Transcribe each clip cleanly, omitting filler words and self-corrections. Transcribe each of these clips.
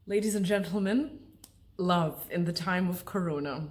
Ladies and gentlemen, love in the time of Corona.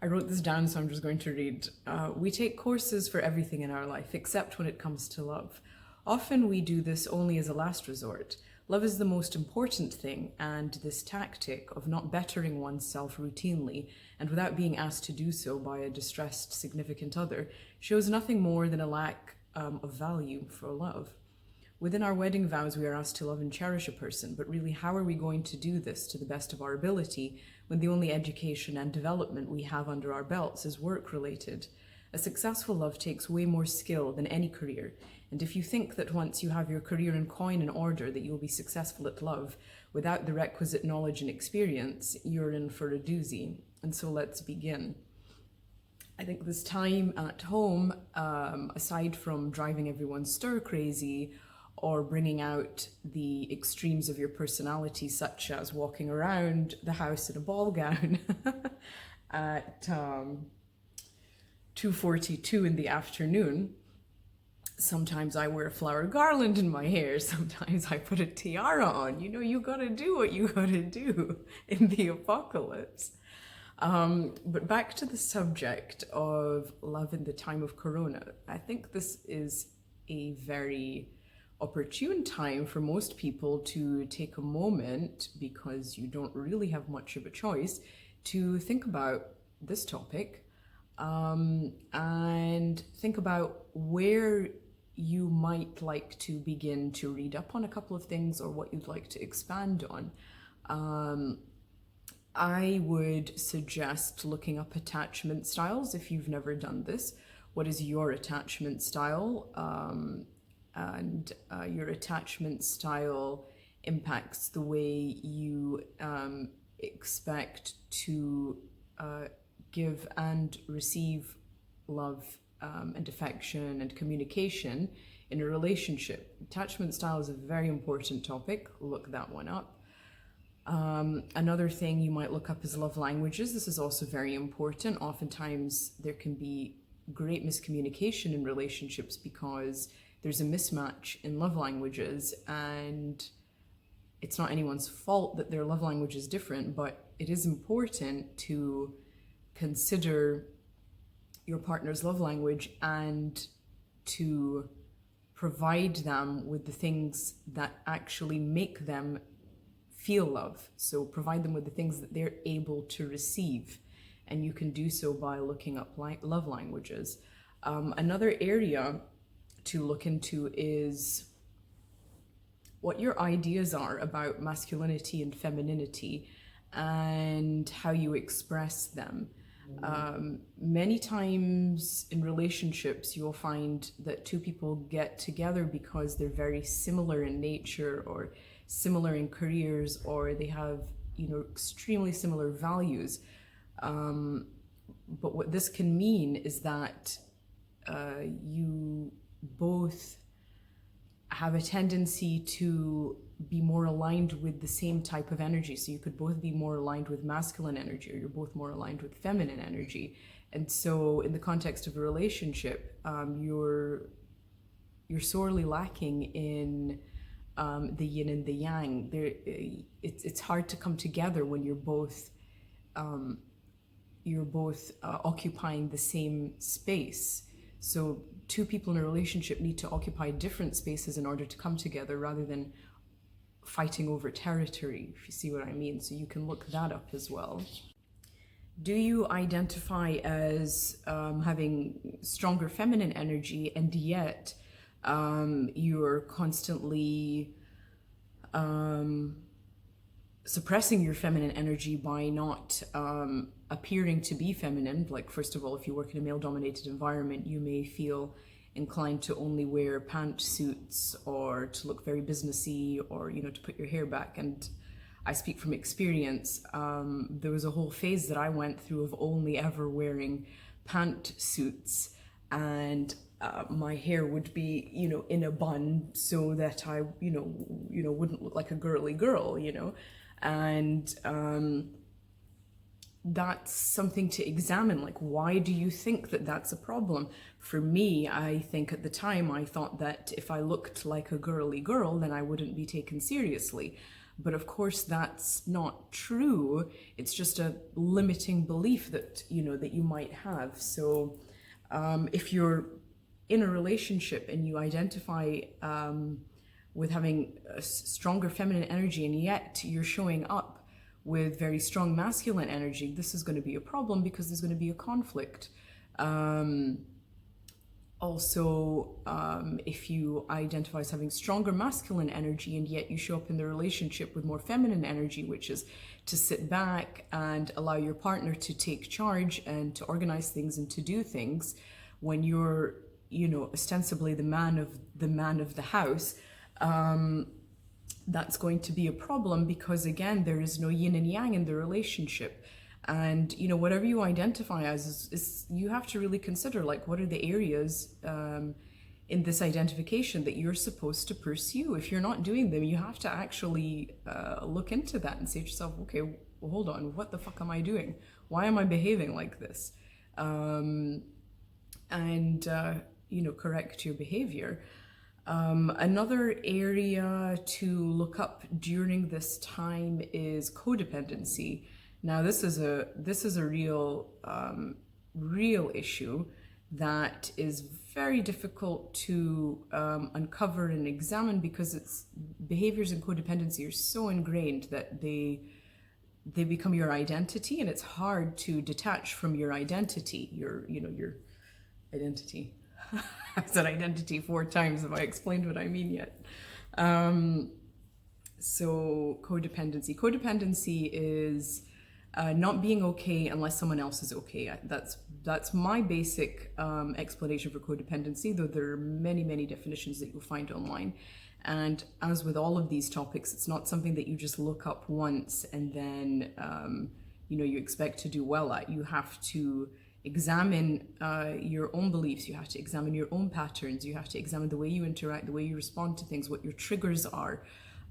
I wrote this down, so I'm just going to read. We take courses for everything in our life, except when it comes to love. Often we do this only as a last resort. Love is the most important thing, and this tactic of not bettering oneself routinely and without being asked to do so by a distressed significant other shows nothing more than a lack of value for love. Within our wedding vows, we are asked to love and cherish a person, but really, how are we going to do this to the best of our ability when the only education and development we have under our belts is work-related? A successful love takes way more skill than any career, and if you think that once you have your career and coin in order that you will be successful at love without the requisite knowledge and experience, you're in for a doozy. And so let's begin. I think this time at home, aside from driving everyone stir crazy or bringing out the extremes of your personality, such as walking around the house in a ball gown at 2:42 in the afternoon. Sometimes I wear a flower garland in my hair. Sometimes I put a tiara on. You gotta do what you gotta do in the apocalypse. But back to the subject of love in the time of Corona. I think this is a very opportune time for most people to take a moment, because you don't really have much of a choice, to think about this topic and think about where you might like to begin to read up on a couple of things, or what you'd like to expand on. I would suggest looking up attachment styles if you've never done this. What is your attachment style? And your attachment style impacts the way you expect to give and receive love and affection and communication in a relationship. Attachment style is a very important topic. Look that one up. Another thing you might look up is love languages. This is also very important. Oftentimes there can be great miscommunication in relationships because there's a mismatch in love languages, and it's not anyone's fault that their love language is different, but it is important to consider your partner's love language and to provide them with the things that actually make them feel love. So provide them with the things that they're able to receive, and you can do so by looking up love languages. Another area to look into is what your ideas are about masculinity and femininity and how you express them. Many times in relationships, you'll find that two people get together because they're very similar in nature, or similar in careers, or they have, extremely similar values. But what this can mean is that you both have a tendency to be more aligned with the same type of energy. So you could both be more aligned with masculine energy, or you're both more aligned with feminine energy. And so in the context of a relationship, you're sorely lacking in the yin and the yang. It's hard to come together when you're both occupying the same space. So two people in a relationship need to occupy different spaces in order to come together, rather than fighting over territory, if you see what I mean. So you can look that up as well. Do you identify as having stronger feminine energy, and yet you're constantly suppressing your feminine energy by not appearing to be feminine? Like, first of all, if you work in a male-dominated environment, you may feel inclined to only wear pantsuits, or to look very businessy, or to put your hair back. And I speak from experience. There was a whole phase that I went through of only ever wearing pantsuits, and my hair would be in a bun, so that I wouldn't look like a girly girl, and that's something to examine. Like, why do you think that that's a problem? For me, I think at the time I thought that if I looked like a girly girl, then I wouldn't be taken seriously. But of course, that's not true. It's just a limiting belief that, that you might have. So if you're in a relationship and you identify with having a stronger feminine energy, and yet you're showing up with very strong masculine energy, this is going to be a problem because there's going to be a conflict. If you identify as having stronger masculine energy and yet you show up in the relationship with more feminine energy, which is to sit back and allow your partner to take charge and to organize things and to do things, when you're, ostensibly the man of the house, that's going to be a problem because, again, there is no yin and yang in the relationship. And, whatever you identify as is you have to really consider, like, what are the areas in this identification that you're supposed to pursue? If you're not doing them, you have to actually look into that and say to yourself, okay, well, hold on, what the fuck am I doing? Why am I behaving like this? Correct your behavior. Another area to look up during this time is codependency. Now, this is a real issue that is very difficult to uncover and examine because its behaviors in codependency are so ingrained that they become your identity, and it's hard to detach from your identity. Your identity. I've said identity 4 times. Have I explained what I mean yet? So codependency. Codependency is not being okay unless someone else is okay. That's my basic explanation for codependency, though there are many, many definitions that you'll find online. And as with all of these topics, it's not something that you just look up once and then you expect to do well at. You have to examine your own beliefs. You have to examine your own patterns. You have to examine the way you interact, the way you respond to things, what your triggers are,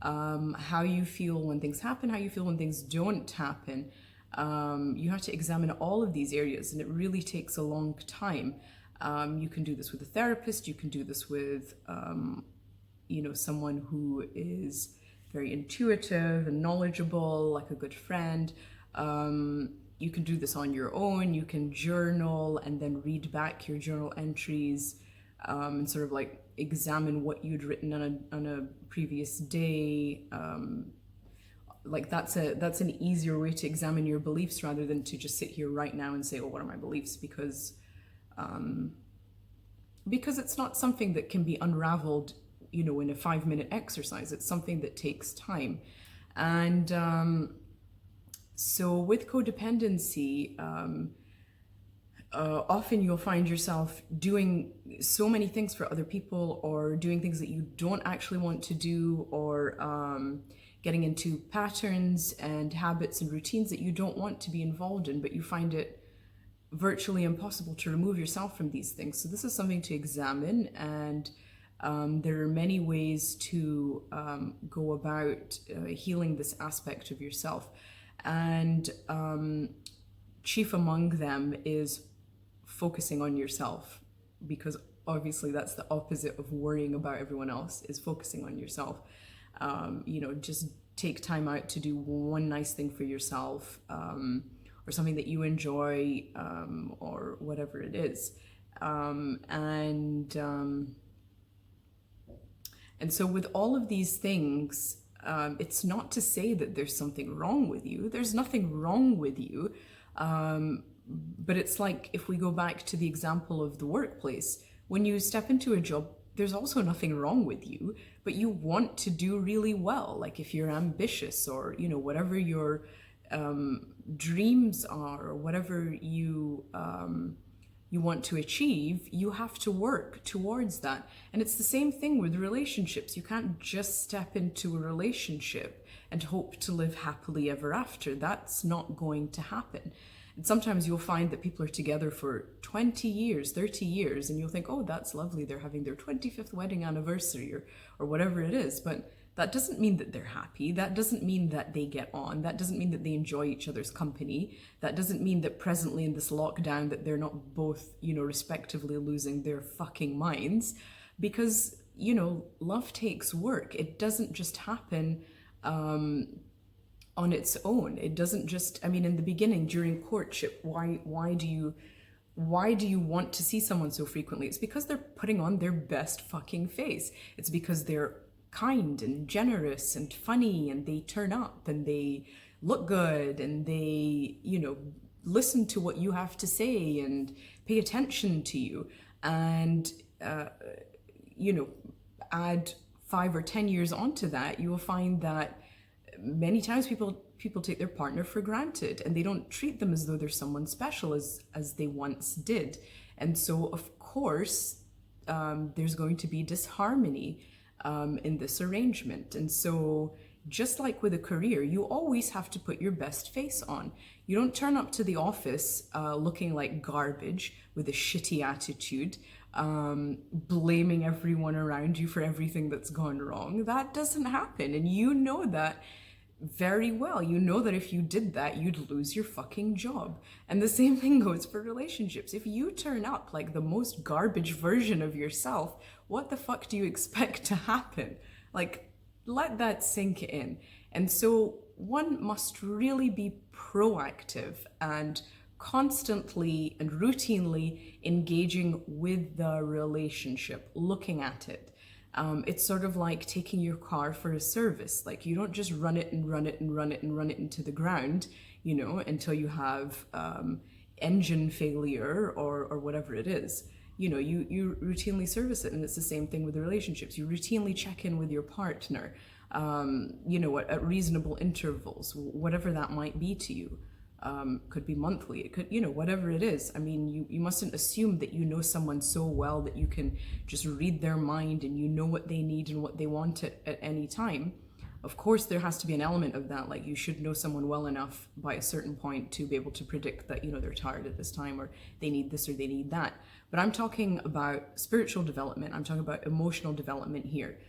how you feel when things happen, how you feel when things don't happen. You have to examine all of these areas, and it really takes a long time. You can do this with a therapist. You can do this with someone who is very intuitive and knowledgeable, like a good friend. You can do this on your own. You can journal and then read back your journal entries and sort of like examine what you'd written on a previous day. Like that's an easier way to examine your beliefs rather than to just sit here right now and say, oh, what are my beliefs? Because it's not something that can be unraveled, in a 5-minute exercise. It's something that takes time. And so with codependency, often you'll find yourself doing so many things for other people, or doing things that you don't actually want to do, or getting into patterns and habits and routines that you don't want to be involved in, but you find it virtually impossible to remove yourself from these things. So this is something to examine, and there are many ways to go about healing this aspect of yourself. And chief among them is focusing on yourself, because obviously that's the opposite of worrying about everyone else, is focusing on yourself. Just take time out to do one nice thing for yourself, or something that you enjoy, or whatever it is. And so with all of these things, it's not to say that there's something wrong with you. There's nothing wrong with you. But it's like, if we go back to the example of the workplace, when you step into a job, there's also nothing wrong with you, but you want to do really well. Like if you're ambitious, or, whatever your dreams are, or whatever you want to achieve, you have to work towards that. And it's the same thing with relationships. You can't just step into a relationship and hope to live happily ever after. That's not going to happen. And sometimes you'll find that people are together for 20 years, 30 years, and you'll think, oh, that's lovely. They're having their 25th wedding anniversary, or whatever it is. But that doesn't mean that they're happy. That doesn't mean that they get on. That doesn't mean that they enjoy each other's company. That doesn't mean that presently in this lockdown that they're not both, respectively losing their fucking minds. Because, love takes work. It doesn't just happen on its own. It doesn't just, I mean, in the beginning, during courtship, why do you want to see someone so frequently? It's because they're putting on their best fucking face. It's because they're kind and generous and funny, and they turn up and they look good, and they, you know, listen to what you have to say and pay attention to you. And, you know, add 5 or 10 years onto that, you will find that many times people take their partner for granted, and they don't treat them as though they're someone special as they once did. And so, of course, there's going to be disharmony in this arrangement. And so, just like with a career, you always have to put your best face on. You don't turn up to the office looking like garbage with a shitty attitude, blaming everyone around you for everything that's gone wrong. That doesn't happen, and you know that very well. You know that if you did that, you'd lose your fucking job. And the same thing goes for relationships. If you turn up like the most garbage version of yourself, what the fuck do you expect to happen? Like, let that sink in. And so one must really be proactive and constantly and routinely engaging with the relationship, looking at it. It's sort of like taking your car for a service. Like, you don't just run it and run it and run it and run it into the ground, you know, until you have engine failure or whatever it is. You know, you routinely service it, and it's the same thing with the relationships. You routinely check in with your partner, you know, at reasonable intervals, whatever that might be to you. Could be monthly, it could, you know, whatever it is. I mean, you mustn't assume that you know someone so well that you can just read their mind and you know what they need and what they want at any time. Of course, there has to be an element of that. Like, you should know someone well enough by a certain point to be able to predict that, you know, they're tired at this time, or they need this or they need that. But I'm talking about spiritual development. I'm talking about emotional development here.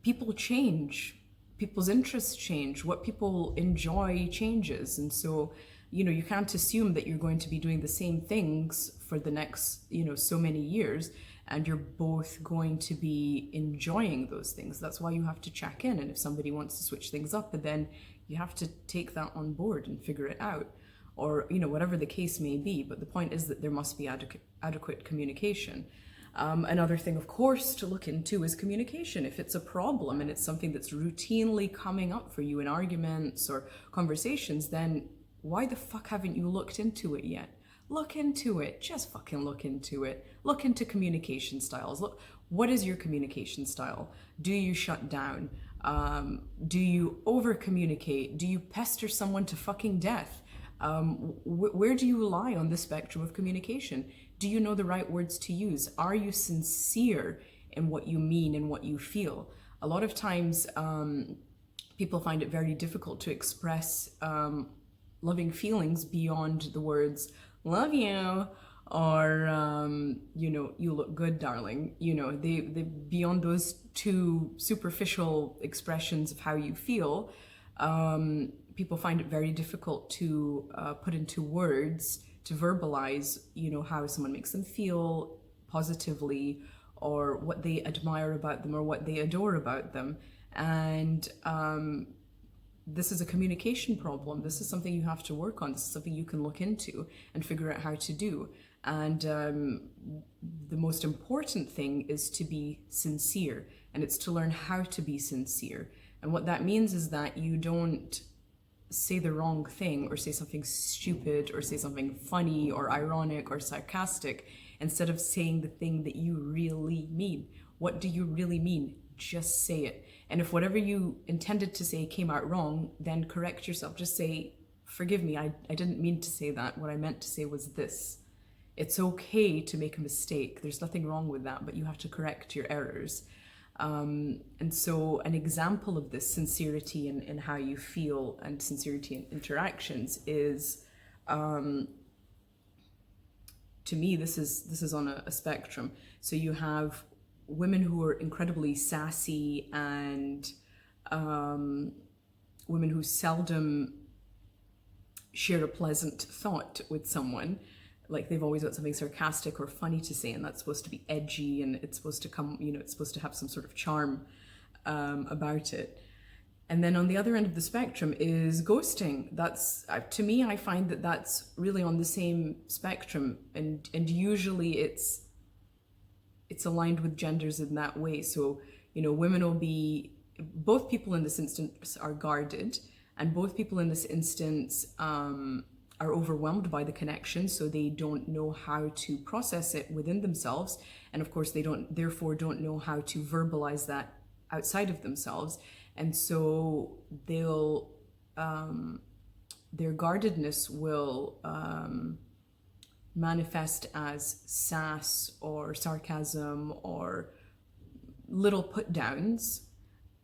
People change. People's interests change. What people enjoy changes. And so, you know, you can't assume that you're going to be doing the same things for the next, you know, so many years, and you're both going to be enjoying those things. That's why you have to check in. And if somebody wants to switch things up, then you have to take that on board and figure it out, or, you know, whatever the case may be. But the point is that there must be adequate communication. Another thing, of course, to look into is communication. If it's a problem and it's something that's routinely coming up for you in arguments or conversations, then why the fuck haven't you looked into it yet? Look into it. Just fucking look into it. Look into communication styles. Look, what is your communication style? Do you shut down? Do you over communicate? Do you pester someone to fucking death? Where do you lie on the spectrum of communication? Do you know the right words to use? Are you sincere in what you mean and what you feel? A lot of times, people find it very difficult to express loving feelings beyond the words "love you" or you know, "you look good, darling." You know, they beyond those two superficial expressions of how you feel. People find it very difficult to put into words, to verbalize, you know, how someone makes them feel positively, or what they admire about them, or what they adore about them. And this is a communication problem. This is something you have to work on. This is something you can look into and figure out how to do. And the most important thing is to be sincere, and it's to learn how to be sincere. And what that means is that you don't say the wrong thing, or say something stupid, or say something funny or ironic or sarcastic, instead of saying the thing that you really mean. What do you really mean? Just say it. And if whatever you intended to say came out wrong, then correct yourself. Just say, "Forgive me, I didn't mean to say that. What I meant to say was this." It's okay to make a mistake. There's nothing wrong with that, but you have to correct your errors. And so an example of this sincerity in how you feel and sincerity in interactions is, to me, this is on a spectrum. So you have women who are incredibly sassy, and women who seldom share a pleasant thought with someone. Like, they've always got something sarcastic or funny to say, and that's supposed to be edgy, and it's supposed to come, you know, it's supposed to have some sort of charm. about it. And then on the other end of the spectrum is ghosting. That's to me, I find that that's really on the same spectrum, and usually it's aligned with genders in that way. So women will be, both people in this instance are guarded, and both people in this instance are overwhelmed by the connection, so they don't know how to process it within themselves, and of course they therefore don't know how to verbalize that outside of themselves. And so their guardedness will manifest as sass or sarcasm or little put downs.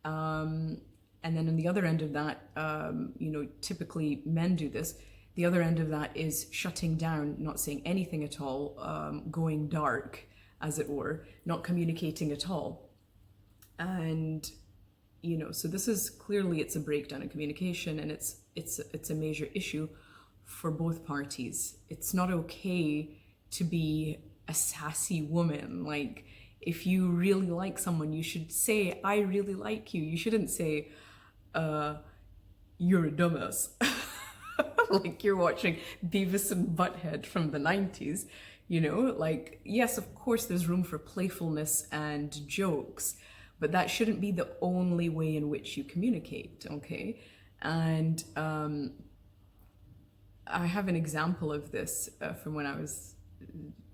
And then on the other end of that, typically men do this. The other end of that is shutting down, not saying anything at all, going dark, as it were, not communicating at all. And so this is clearly, it's a breakdown in communication, and it's a major issue for both parties. It's not okay to be a sassy woman. Like, if you really like someone, you should say, I really like you. You shouldn't say, you're a dumbass. Like you're watching Beavis and Butthead from the 90s. Like, yes, of course there's room for playfulness and jokes, but that shouldn't be the only way in which you communicate, okay? And I have an example of this from when I was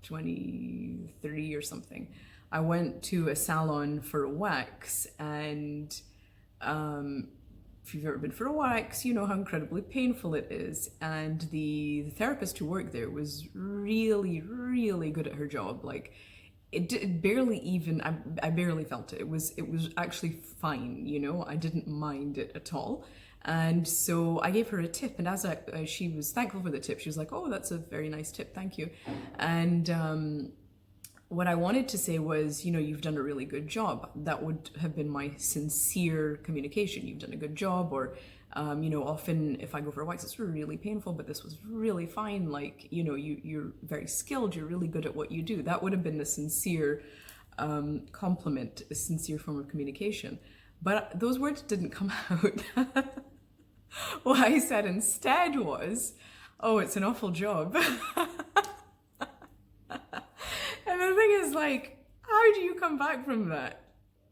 23 or something. I went to a salon for a wax, and if you've ever been for a wax, you know how incredibly painful it is. And the therapist who worked there was really, really good at her job. Like, it barely even, I barely felt it. It was actually fine, I didn't mind it at all. And so I gave her a tip, and as she was thankful for the tip, she was like, oh, that's a very nice tip, thank you. And what I wanted to say was, you've done a really good job. That would have been my sincere communication. You've done a good job. Or, often if I go for a wax, it's really painful, but this was really fine. Like, you're very skilled. You're really good at what you do. That would have been a sincere compliment, a sincere form of communication. But those words didn't come out. What I said instead was, oh, it's an awful job. And the thing is, like, how do you come back from that?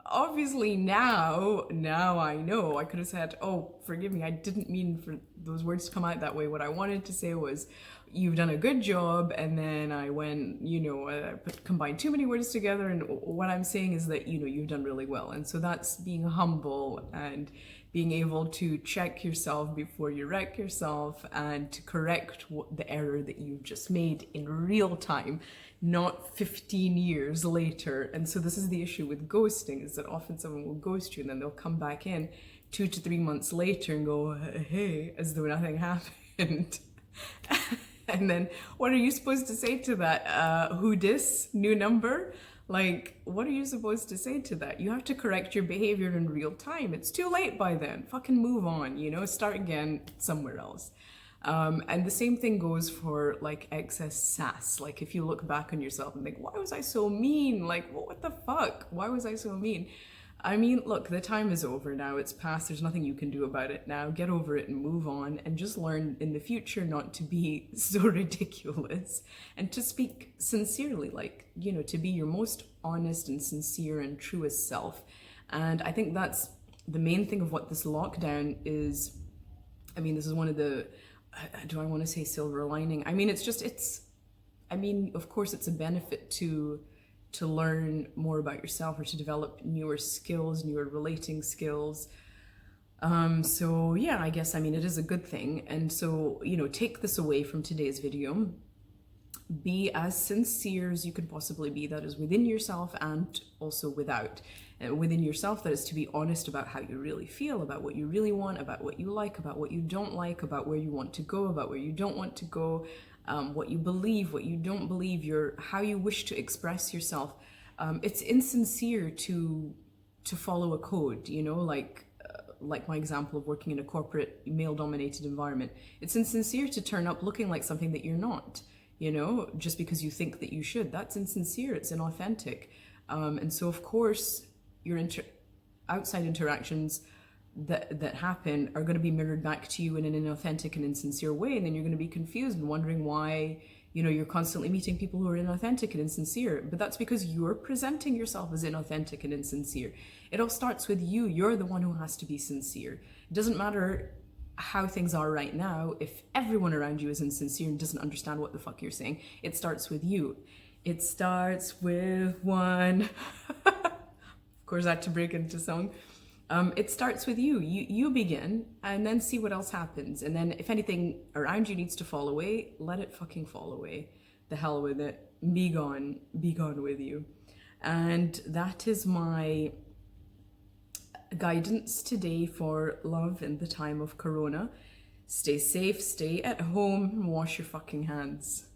Obviously now I know. I could have said, oh, forgive me, I didn't mean for those words to come out that way. What I wanted to say was, you've done a good job. And then I went, I combined too many words together. And what I'm saying is that, you've done really well. And so that's being humble and being able to check yourself before you wreck yourself, and to correct the error that you've just made in real time, not 15 years later. And so this is the issue with ghosting, is that often someone will ghost you, and then they'll come back in 2 to 3 months later and go, hey, as though nothing happened. And then what are you supposed to say to that? Who dis? New number? Like, what are you supposed to say to that? You have to correct your behavior in real time. It's too late by then. Fucking move on, start again somewhere else. And the same thing goes for like excess sass. Like, if you look back on yourself and think, why was I so mean? Like, what the fuck? Why was I so mean? I mean, look, the time is over now. It's past. There's nothing you can do about it now. Get over it and move on, and just learn in the future not to be so ridiculous, and to speak sincerely, like, to be your most honest and sincere and truest self. And I think that's the main thing of what this lockdown is. I mean, this is one of the, do I want to say silver lining? I mean, of course it's a benefit to learn more about yourself, or to develop newer skills, newer relating skills. So yeah, I guess, it is a good thing. And so, take this away from today's video. Be as sincere as you can possibly be. That is within yourself and also without. Within yourself, that is to be honest about how you really feel, about what you really want, about what you like, about what you don't like, about where you want to go, about where you don't want to go, what you believe, what you don't believe, how you wish to express yourself. It's insincere to follow a code, like my example of working in a corporate male-dominated environment. It's insincere to turn up looking like something that you're not, just because you think that you should. That's insincere. It's inauthentic. And so, of course, outside interactions that happen are going to be mirrored back to you in an inauthentic and insincere way, and then you're going to be confused and wondering why you're constantly meeting people who are inauthentic and insincere. But that's because you're presenting yourself as inauthentic and insincere. It all starts with you. You're the one who has to be sincere. It doesn't matter how things are right now if everyone around you is insincere and doesn't understand what the fuck you're saying. It starts with you. It starts with one. Of course, I had to break into song. It starts with you. You begin, and then see what else happens. And then if anything around you needs to fall away, let it fucking fall away. The hell with it. Be gone with you. And that is my guidance today for love in the time of Corona. Stay safe, stay at home, and wash your fucking hands.